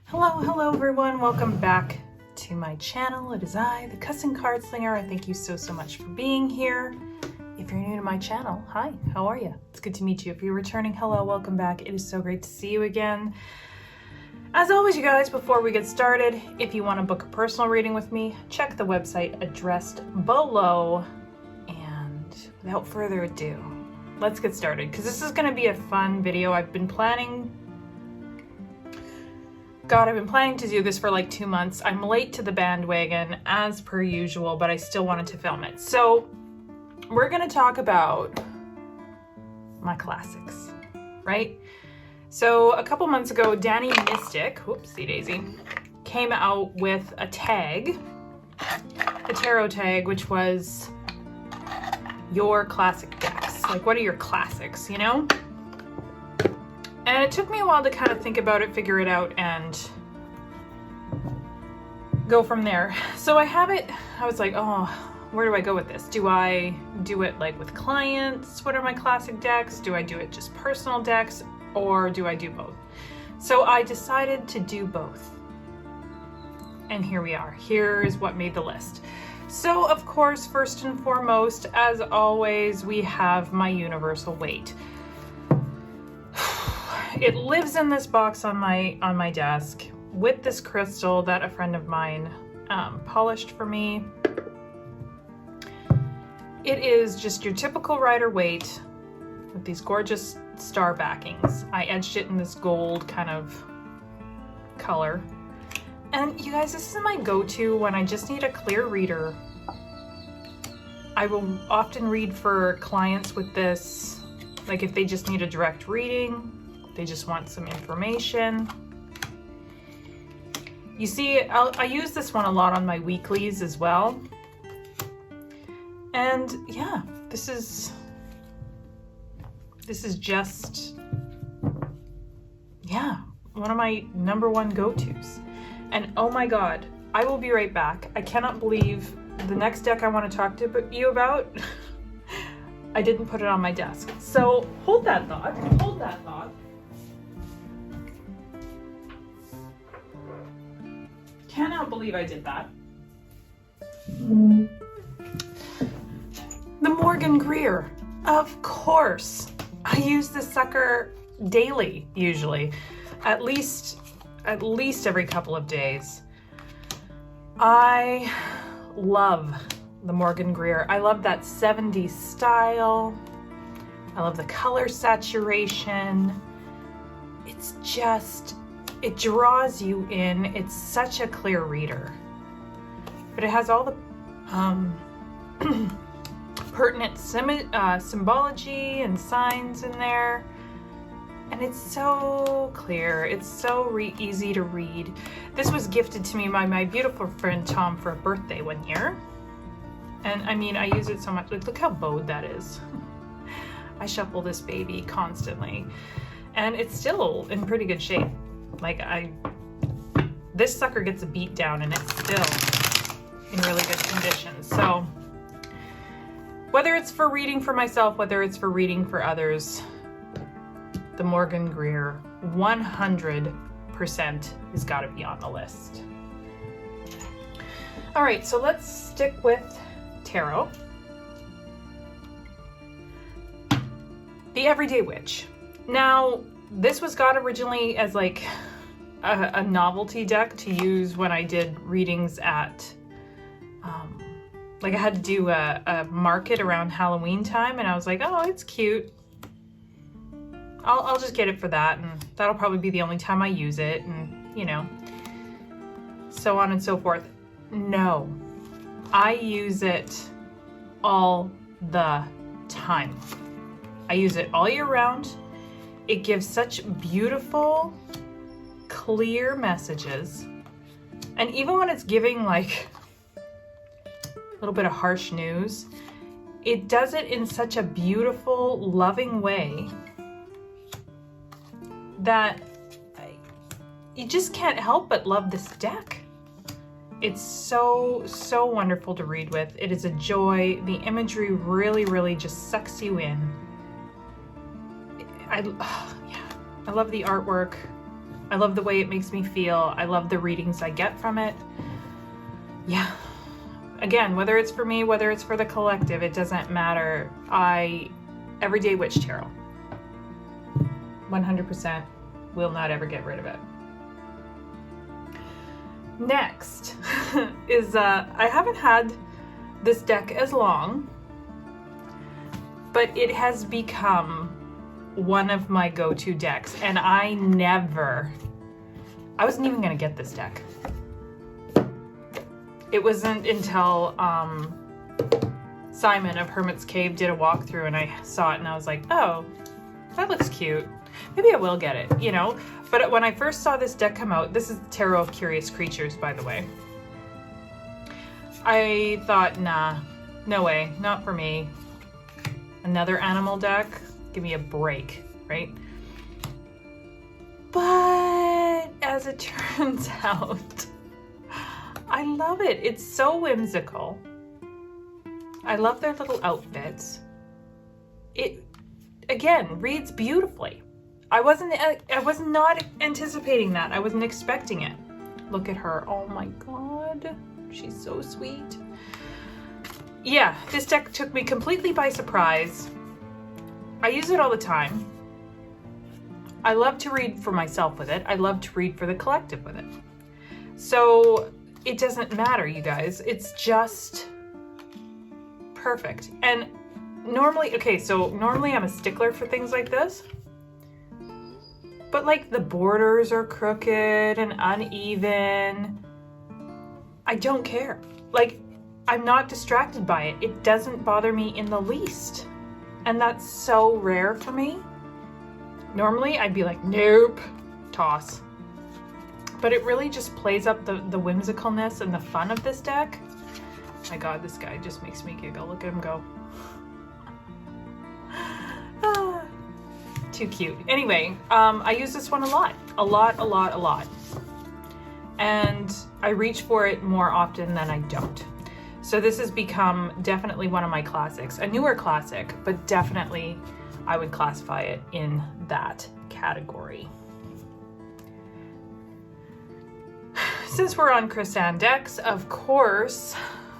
Hello everyone, welcome back to my channel. It is I, the Cussing Cardslinger. I thank you so much for being here. If you're new to my channel, hi, how are you? It's good to meet you. If you're returning, hello, welcome back. It is so great to see you again. As always, you guys, before we get started, if you want to book a personal reading with me, check the website addressed below. And without further ado, let's get started, because this is going to be a fun video. I've been planning to do this for like 2 months. I'm late to the bandwagon as per usual, but I still wanted to film it. So we're gonna talk about my classics, right? So a couple months ago, Dani Mystic, whoopsie daisy, came out with a tag, a tarot tag, which was your classic decks. Like, what are your classics, you know? And it took me a while to kind of think about it, figure it out, and go from there. So I have it, I was like, oh, where do I go with this? Do I do it like with clients? What are my classic decks? Do I do it just personal decks? Or do I do both? So I decided to do both. And here we are. Here is what made the list. So of course, first and foremost, as always, we have my universal weight. It lives in this box on my desk with this crystal that a friend of mine polished for me. It is just your typical Rider-Waite with these gorgeous star backings. I edged it in this gold kind of color. And you guys, this is my go-to when I just need a clear reader. I will often read for clients with this, like if they just need a direct reading, they just want some information. You see, I use this one a lot on my weeklies as well. And yeah, this is just, yeah, one of my #1 go-tos. And oh my God, I will be right back. I cannot believe the next deck I want to talk to you about, I didn't put it on my desk. So hold that thought, hold that thought. Cannot believe I did that. The Morgan Greer, of course. I use this sucker daily, usually, at least every couple of days. I love the Morgan Greer. I love that 70s style. I love the color saturation. It's just, it draws you in. It's such a clear reader. But it has all the pertinent symbology and signs in there. And it's so clear. It's so easy to read. This was gifted to me by my beautiful friend Tom for a birthday one year. And I mean, I use it so much. Like, look how bowed that is. I shuffle this baby constantly. And it's still in pretty good shape. Like, this sucker gets a beat down and it's still in really good condition. So whether it's for reading for myself, whether it's for reading for others, the Morgan Greer 100% has got to be on the list. All right, so let's stick with tarot. The Everyday Witch. Now, this was got originally as like a novelty deck to use when I did readings at, like I had to do a market around Halloween time, and I was like, oh, it's cute. I'll just get it for that, and that'll probably be the only time I use it, and you know, so on and so forth. No, I use it all the time. I use it all year round. It gives such beautiful, clear messages. And even when it's giving like a little bit of harsh news, it does it in such a beautiful, loving way that you just can't help but love this deck. It's so wonderful to read with. It is a joy. The imagery really just sucks you in. I love the artwork. I love the way it makes me feel. I love the readings I get from it. Yeah. Again, whether it's for me, whether it's for the collective, it doesn't matter. Everyday Witch Tarot. 100% will not ever get rid of it. Next is, I haven't had this deck as long, but it has become one of my go-to decks, and I wasn't even gonna get this deck. It wasn't until Simon of Hermit's Cave did a walkthrough and I saw it and I was like, oh, that looks cute. Maybe I will get it, you know? But when I first saw this deck come out, this is Tarot of Curious Creatures, by the way. I thought, nah, no way, not for me. Another animal deck? Give me a break, right? But as it turns out, I love it. It's so whimsical. I love their little outfits. It, again, reads beautifully. I was not anticipating that. I wasn't expecting it. Look at her. Oh my God. She's so sweet. Yeah, this deck took me completely by surprise. I use it all the time. I love to read for myself with it. I love to read for the collective with it. So it doesn't matter, you guys. It's just perfect. And normally, normally I'm a stickler for things like this. But like the borders are crooked and uneven. I don't care. Like, I'm not distracted by it. It doesn't bother me in the least. And that's so rare for me. Normally I'd be like, nope, toss. But it really just plays up the whimsicalness and the fun of this deck. My God, this guy just makes me giggle. Look at him go. Too cute. Anyway, I use this one a lot. And I reach for it more often than I don't. So this has become definitely one of my classics. A newer classic, but definitely I would classify it in that category. Since we're on Cussing decks, of course,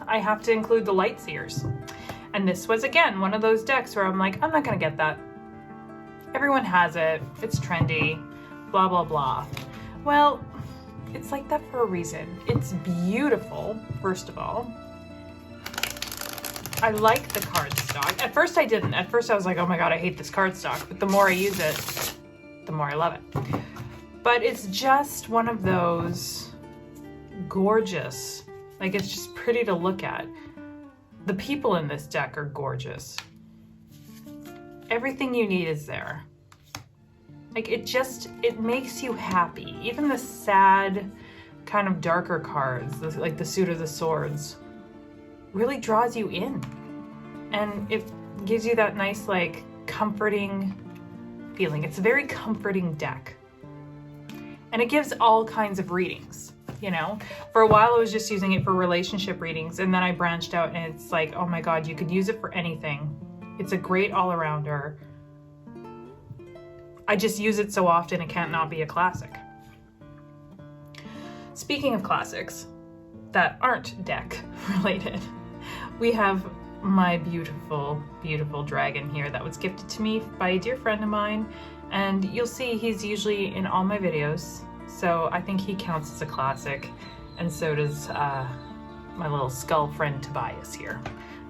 I have to include the Lightseers. And this was, again, one of those decks where I'm like, I'm not gonna get that. Everyone has it, it's trendy, blah, blah, blah. Well, it's like that for a reason. It's beautiful, first of all. I like the cardstock. At first I didn't. At first I was like, oh my God, I hate this cardstock. But the more I use it, the more I love it. But it's just one of those gorgeous, like it's just pretty to look at. The people in this deck are gorgeous. Everything you need is there. Like it makes you happy. Even the sad, kind of darker cards, like the Suit of the Swords, really draws you in. And it gives you that nice, like, comforting feeling. It's a very comforting deck. And it gives all kinds of readings, you know? For a while I was just using it for relationship readings, and then I branched out and it's like, oh my God, you could use it for anything. It's a great all-arounder. I just use it so often it can't not be a classic. Speaking of classics that aren't deck related, we have my beautiful, beautiful dragon here that was gifted to me by a dear friend of mine. And you'll see he's usually in all my videos. So I think he counts as a classic. And so does my little skull friend Tobias here.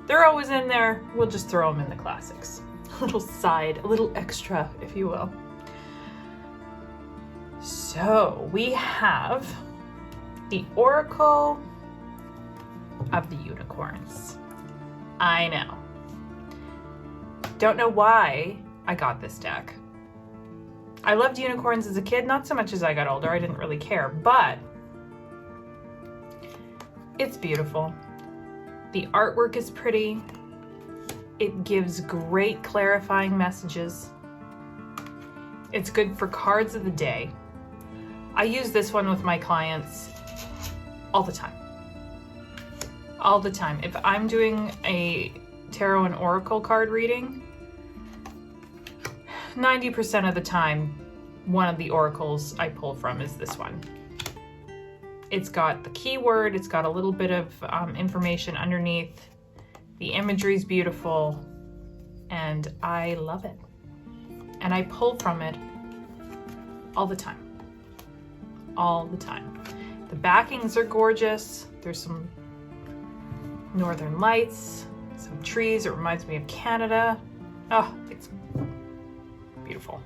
They're always in there. We'll just throw them in the classics. A little side, a little extra, if you will. So we have the Oracle of the Unicorns. I know. Don't know why I got this deck. I loved unicorns as a kid, not so much as I got older. I didn't really care, but it's beautiful. The artwork is pretty. It gives great clarifying messages. It's good for cards of the day. I use this one with my clients all the time. All the time. If I'm doing a tarot and oracle card reading, 90% of the time, one of the oracles I pull from is this one. It's got the keyword, it's got a little bit of information underneath. The imagery is beautiful, and I love it. And I pull from it all the time. All the time. The backings are gorgeous. There's some northern lights, some trees. It reminds me of Canada. Oh, it's beautiful.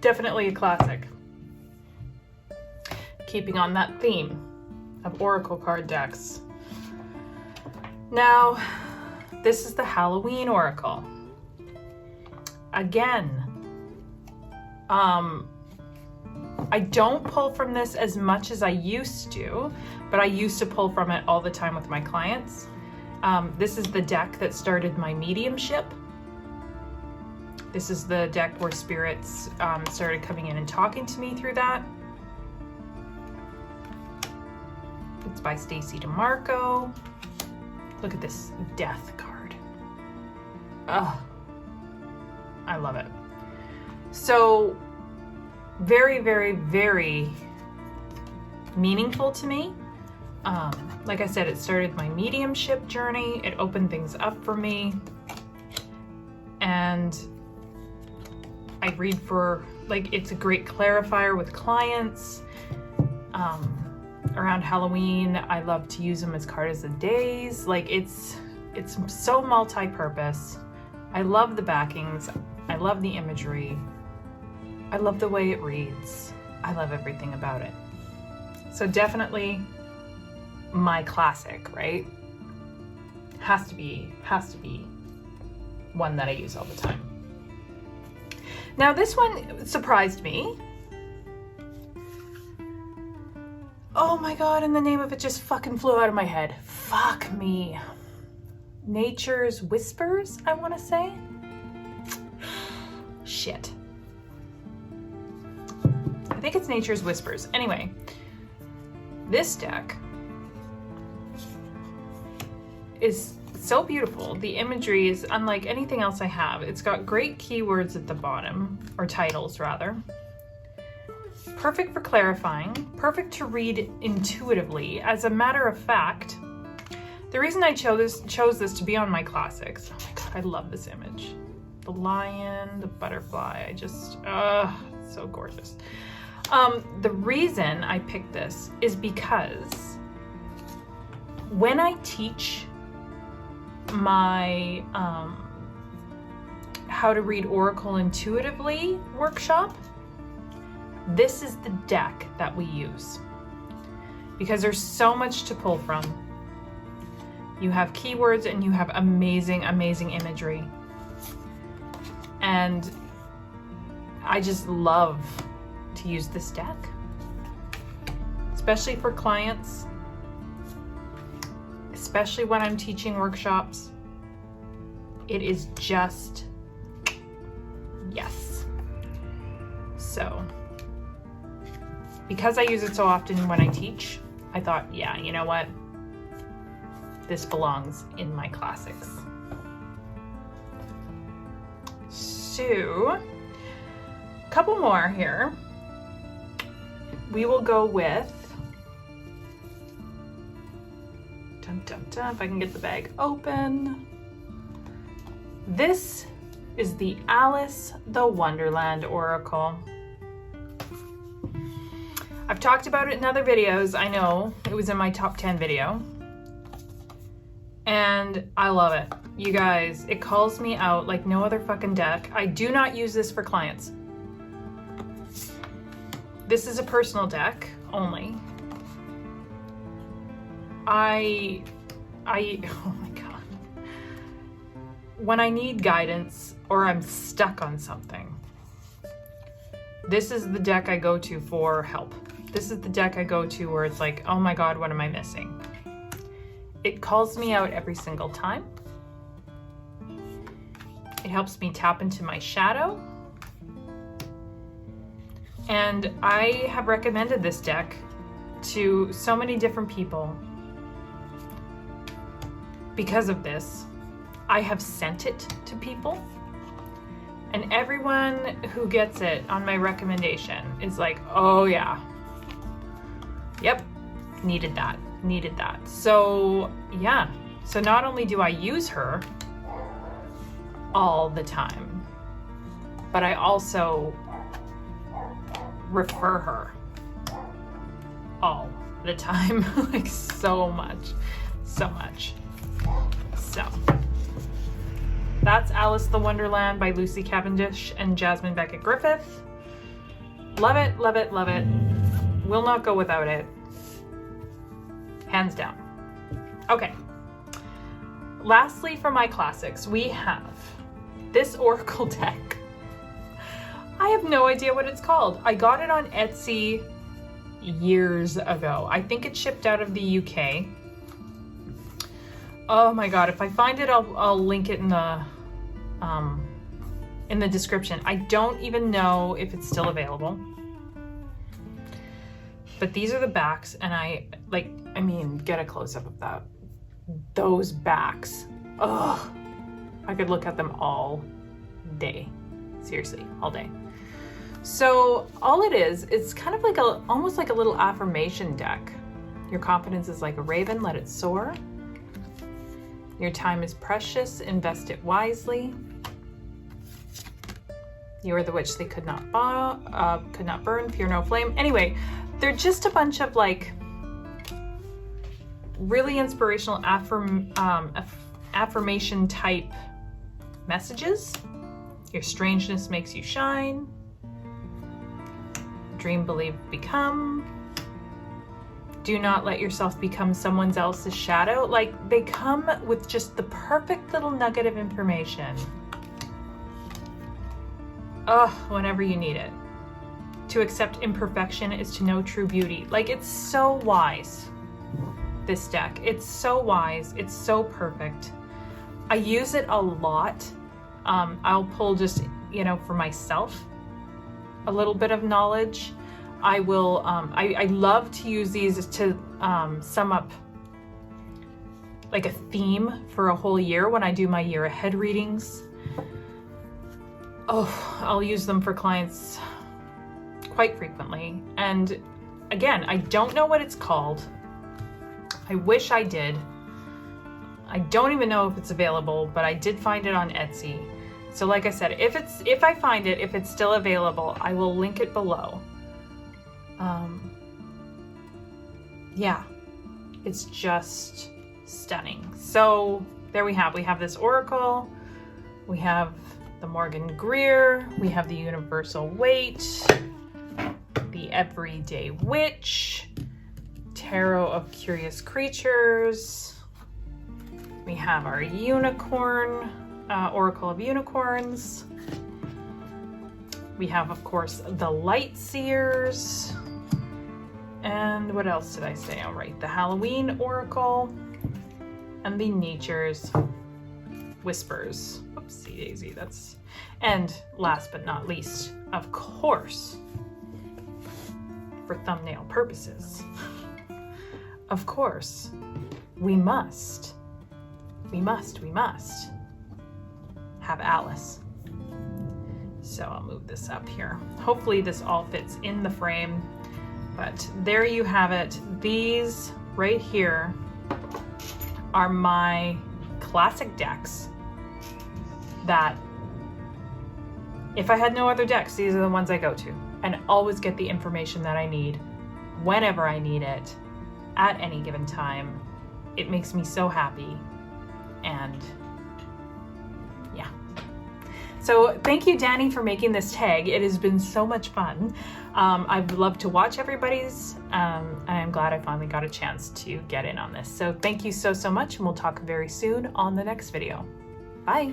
Definitely a classic. Keeping on that theme of oracle card decks. Now, this is the Halloween oracle. Again, I don't pull from this as much as I used to, but I used to pull from it all the time with my clients. This is the deck that started my mediumship. This is the deck where spirits started coming in and talking to me through that. It's by Stacey DeMarco. Look at this death card. Oh, I love it. So very, very, very meaningful to me. Like I said, it started my mediumship journey. It opened things up for me. And I read for, like, it's a great clarifier with clients. Around Halloween, I love to use them as cards of the days. Like, it's so multi-purpose. I love the backings. I love the imagery. I love the way it reads. I love everything about it. So definitely my classic, right? Has to be one that I use all the time. Now this one surprised me. Oh my God, and the name of it just fucking flew out of my head. Fuck me. Nature's Whispers, I want to say. Shit. I think it's Nature's Whispers. Anyway, this deck is so beautiful. The imagery is unlike anything else I have. It's got great keywords at the bottom, or titles rather. Perfect for clarifying, perfect to read intuitively. As a matter of fact, the reason I chose this to be on my classics, oh my God, I love this image. The lion, the butterfly, I just, so gorgeous. The reason I picked this is because when I teach my How to Read Oracle Intuitively workshop, this is the deck that we use because there's so much to pull from. You have keywords and you have amazing, amazing imagery. And I just love to use this deck, especially for clients, especially when I'm teaching workshops. It is just, yes. So, because I use it so often when I teach, I thought, yeah, you know what? This belongs in my classics. So, a couple more here. We will go with, dun, dun, dun, if I can get the bag open. This is the Alice the Wonderland Oracle. I've talked about it in other videos. I know it was in my top 10 video. And I love it. You guys, it calls me out like no other fucking deck. I do not use this for clients. This is a personal deck only. oh my God. When I need guidance or I'm stuck on something, this is the deck I go to for help. This is the deck I go to where it's like, oh my God, what am I missing? It calls me out every single time. It helps me tap into my shadow. And I have recommended this deck to so many different people. Because of this, I have sent it to people. And everyone who gets it on my recommendation is like, oh yeah, yep, needed that. So yeah, so not only do I use her all the time, but I also refer her all the time, like so much. So that's Alice the Wonderland by Lucy Cavendish and Jasmine Beckett Griffith. Love it. Will not go without it. Hands down. Okay. Lastly, for my classics, we have this Oracle deck. I have no idea what it's called. I got it on Etsy years ago. I think it shipped out of the UK. Oh my god, if I find it, I'll link it in the description. I don't even know if it's still available. But these are the backs, and I mean, get a close-up of that. Those backs. Ugh. I could look at them all day. Seriously, all day. So all it is, it's kind of like almost like a little affirmation deck. Your confidence is like a raven, let it soar. Your time is precious, invest it wisely. You are the witch they could not burn, fear no flame. Anyway, they're just a bunch of like really inspirational affirmation type messages. Your strangeness makes you shine. Dream, believe, become. Do not let yourself become someone else's shadow. Like, they come with just the perfect little nugget of information. Whenever you need it. To accept imperfection is to know true beauty. Like, it's so wise, this deck. It's so wise. It's so perfect. I use it a lot. I'll pull just, for myself, a little bit of knowledge. I will, I love to use these to sum up like a theme for a whole year when I do my year ahead readings. I'll use them for clients quite frequently. And again, I don't know what it's called. I wish I did. I don't even know if it's available, but I did find it on Etsy. So like I said, if I find it, if it's still available, I will link it below. Yeah, it's just stunning. So there we have this Oracle, we have the Morgan Greer, we have the Universal Weight, the Everyday Witch, Tarot of Curious Creatures, we have our Unicorn, Oracle of Unicorns, we have, of course, the Lightseers, and what else did I say? All right, the Halloween Oracle, and the Nature's Whispers. Oopsie daisy, and last but not least, of course, for thumbnail purposes, of course, we must have Alice. So I'll move this up here. Hopefully this all fits in the frame, but there you have it. These right here are my classic decks that if I had no other decks, these are the ones I go to and always get the information that I need whenever I need it at any given time. It makes me so happy. And yeah. So thank you, Dani, for making this tag. It has been so much fun. I've loved to watch everybody's, and I'm glad I finally got a chance to get in on this. So thank you so much, and we'll talk very soon on the next video. Bye.